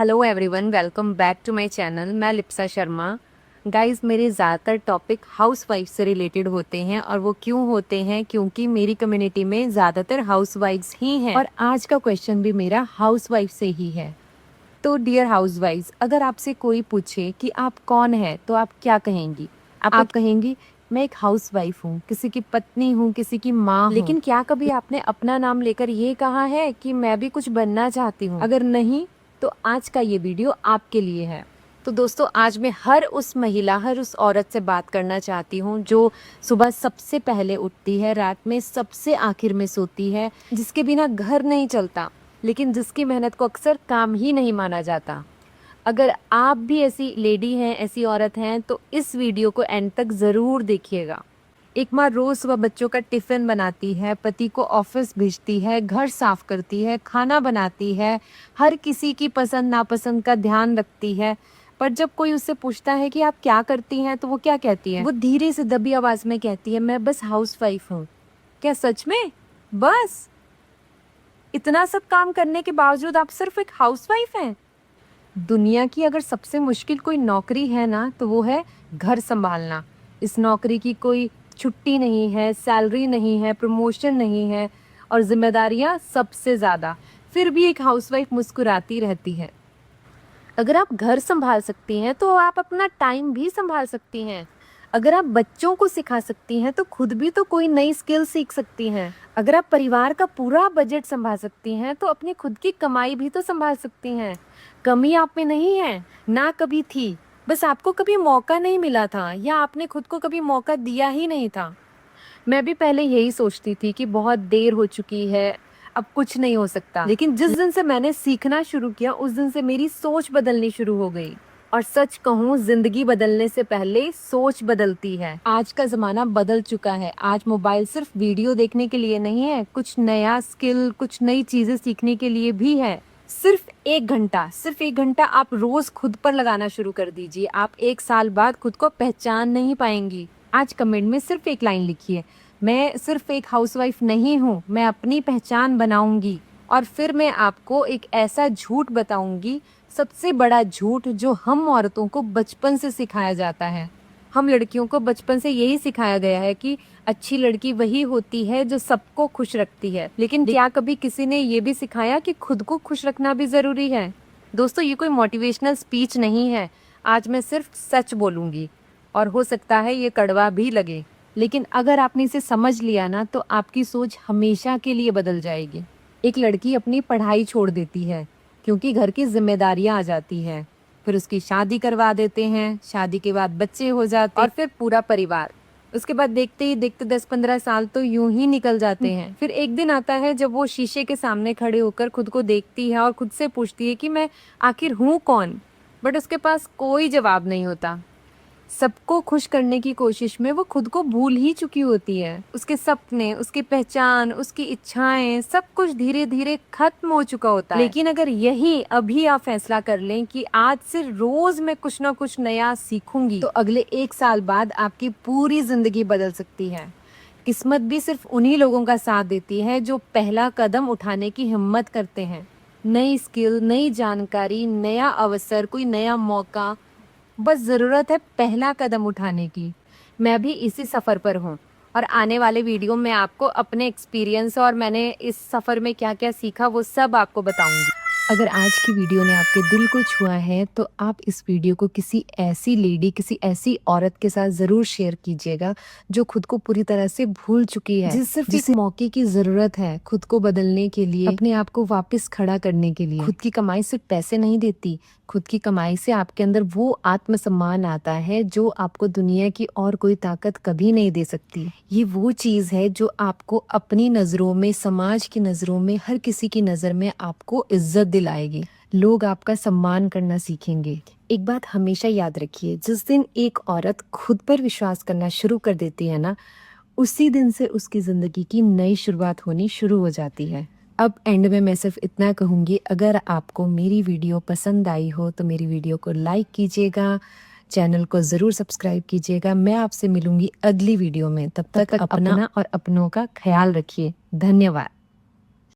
Hello everyone, welcome back to my channel. मैं Lipsa Sharma. Guys, मेरे ज़्यादातर टॉपिक हाउसवाइफ से रिलेटेड होते हैं और वो क्यों होते हैं क्योंकि मेरी कम्युनिटी में ज़्यादातर हाउसवाइफ्स ही हैं और आज का क्वेश्चन भी मेरा हाउसवाइफ से ही है। तो डियर हाउसवाइफ्स, अगर आपसे कोई पूछे कि आप कौन है तो आप क्या कहेंगी? आप कहेंगी मैं एक हाउसवाइफ हूँ, किसी की पत्नी हूँ, किसी की माँ हूँ। लेकिन क्या कभी आपने अपना नाम लेकर ये कहा है कि मैं भी कुछ बनना चाहती हूँ? अगर नहीं तो आज का ये वीडियो आपके लिए है। तो दोस्तों, आज मैं हर उस महिला, हर उस औरत से बात करना चाहती हूँ जो सुबह सबसे पहले उठती है, रात में सबसे आखिर में सोती है, जिसके बिना घर नहीं चलता, लेकिन जिसकी मेहनत को अक्सर काम ही नहीं माना जाता। अगर आप भी ऐसी लेडी हैं, ऐसी औरत हैं, तो इस वीडियो को एंड तक ज़रूर देखिएगा। एक माँ रोज सुबह बच्चों का टिफिन बनाती है, पति को ऑफिस भेजती है, घर साफ करती है, खाना बनाती है, हर किसी की पसंद नापसंद का ध्यान रखती है। पर जब कोई उससे पूछता है कि आप क्या करती हैं, तो वो क्या कहती है? वो धीरे से दबी आवाज में कहती है, मैं बस हाउसवाइफ हूँ। क्या सच में? बस इतना सब काम करने के बावजूद आप सिर्फ एक हाउसवाइफ हैं? दुनिया की अगर सबसे मुश्किल कोई नौकरी है ना, तो वो है घर संभालना। इस नौकरी की कोई छुट्टी नहीं है, सैलरी नहीं है, प्रमोशन नहीं है और जिम्मेदारियां सबसे ज़्यादा। फिर भी एक हाउसवाइफ मुस्कुराती रहती है। अगर आप घर संभाल सकती हैं तो आप अपना टाइम भी संभाल सकती हैं। अगर आप बच्चों को सिखा सकती हैं तो खुद भी तो कोई नई स्किल सीख सकती हैं। अगर आप परिवार का पूरा बजट संभाल सकती हैं तो अपनी खुद की कमाई भी तो संभाल सकती हैं। कमी आप में नहीं है, ना कभी थी, बस आपको कभी मौका नहीं मिला था या आपने खुद को कभी मौका दिया ही नहीं था। मैं भी पहले यही सोचती थी कि बहुत देर हो चुकी है, अब कुछ नहीं हो सकता। लेकिन जिस दिन से मैंने सीखना शुरू किया, उस दिन से मेरी सोच बदलनी शुरू हो गई। और सच कहूँ, जिंदगी बदलने से पहले सोच बदलती है। आज का जमाना बदल चुका है। आज मोबाइल सिर्फ वीडियो देखने के लिए नहीं है, कुछ नया स्किल, कुछ नई चीजें सीखने के लिए भी है। सिर्फ एक घंटा आप रोज खुद पर लगाना शुरू कर दीजिए। आप 1 साल बाद खुद को पहचान नहीं पाएंगी। आज कमेंट में सिर्फ एक लाइन लिखिए, मैं सिर्फ एक हाउसवाइफ नहीं हूँ, मैं अपनी पहचान बनाऊंगी। और फिर मैं आपको एक ऐसा झूठ बताऊंगी, सबसे बड़ा झूठ जो हम औरतों को बचपन से सिखाया जाता है। हम लड़कियों को बचपन से यही सिखाया गया है कि अच्छी लड़की वही होती है जो सबको खुश रखती है। लेकिन क्या कभी किसी ने ये भी सिखाया कि खुद को खुश रखना भी जरूरी है? दोस्तों, ये कोई मोटिवेशनल स्पीच नहीं है। आज मैं सिर्फ सच बोलूंगी और हो सकता है ये कड़वा भी लगे, लेकिन अगर आपने इसे समझ लिया ना, तो आपकी सोच हमेशा के लिए बदल जाएगी। एक लड़की अपनी पढ़ाई छोड़ देती है क्योंकि घर की जिम्मेदारियां आ जाती हैं। फिर उसकी शादी करवा देते हैं, शादी के बाद बच्चे हो जाते हैं और फिर पूरा परिवार। उसके बाद देखते ही देखते 10-15 साल तो यूं ही निकल जाते हैं। फिर एक दिन आता है जब वो शीशे के सामने खड़े होकर खुद को देखती है और खुद से पूछती है कि मैं आखिर हूँ कौन। बट उसके पास कोई जवाब नहीं होता। सबको खुश करने की कोशिश में वो खुद को भूल ही चुकी होती है। उसके सपने, उसकी पहचान, उसकी इच्छाएं, सब कुछ धीरे धीरे खत्म हो चुका होता है। लेकिन अगर यही अभी आप फैसला कर लें कि आज से रोज मैं कुछ ना कुछ नया सीखूंगी, तो अगले 1 साल बाद आपकी पूरी जिंदगी बदल सकती है। किस्मत भी सिर्फ उन्हीं लोगों का साथ देती है जो पहला कदम उठाने की हिम्मत करते हैं। नई स्किल, नई जानकारी, नया अवसर, कोई नया मौका, बस ज़रूरत है पहला कदम उठाने की। मैं भी इसी सफ़र पर हूँ और आने वाले वीडियो में आपको अपने एक्सपीरियंस और मैंने इस सफ़र में क्या क्या सीखा वो सब आपको बताऊंगी। अगर आज की वीडियो ने आपके दिल को छुआ है तो आप इस वीडियो को किसी ऐसी लेडी, किसी ऐसी औरत के साथ ज़रूर शेयर कीजिएगा जो खुद को पूरी तरह से भूल चुकी है, जिसे मौके की ज़रूरत है खुद को बदलने के लिए, अपने आप को वापस खड़ा करने के लिए। खुद की कमाई सिर्फ पैसे नहीं देती, खुद की कमाई से आपके अंदर वो आत्मसम्मान आता है जो आपको दुनिया की और कोई ताकत कभी नहीं दे सकती। ये वो चीज है जो आपको अपनी नजरों में, समाज की नजरों में, हर किसी की नजर में आपको इज्जत दिलाएगी। लोग आपका सम्मान करना सीखेंगे। एक बात हमेशा याद रखिए, जिस दिन एक औरत खुद पर विश्वास करना शुरू कर देती है ना, उसी दिन से उसकी जिंदगी की नई शुरुआत होनी शुरू हो जाती है। अब एंड में मैं सिर्फ इतना कहूँगी, अगर आपको मेरी वीडियो पसंद आई हो तो मेरी वीडियो को लाइक कीजिएगा, चैनल को ज़रूर सब्सक्राइब कीजिएगा। मैं आपसे मिलूंगी अगली वीडियो में। तब तक अपना और अपनों का ख्याल रखिए। धन्यवाद।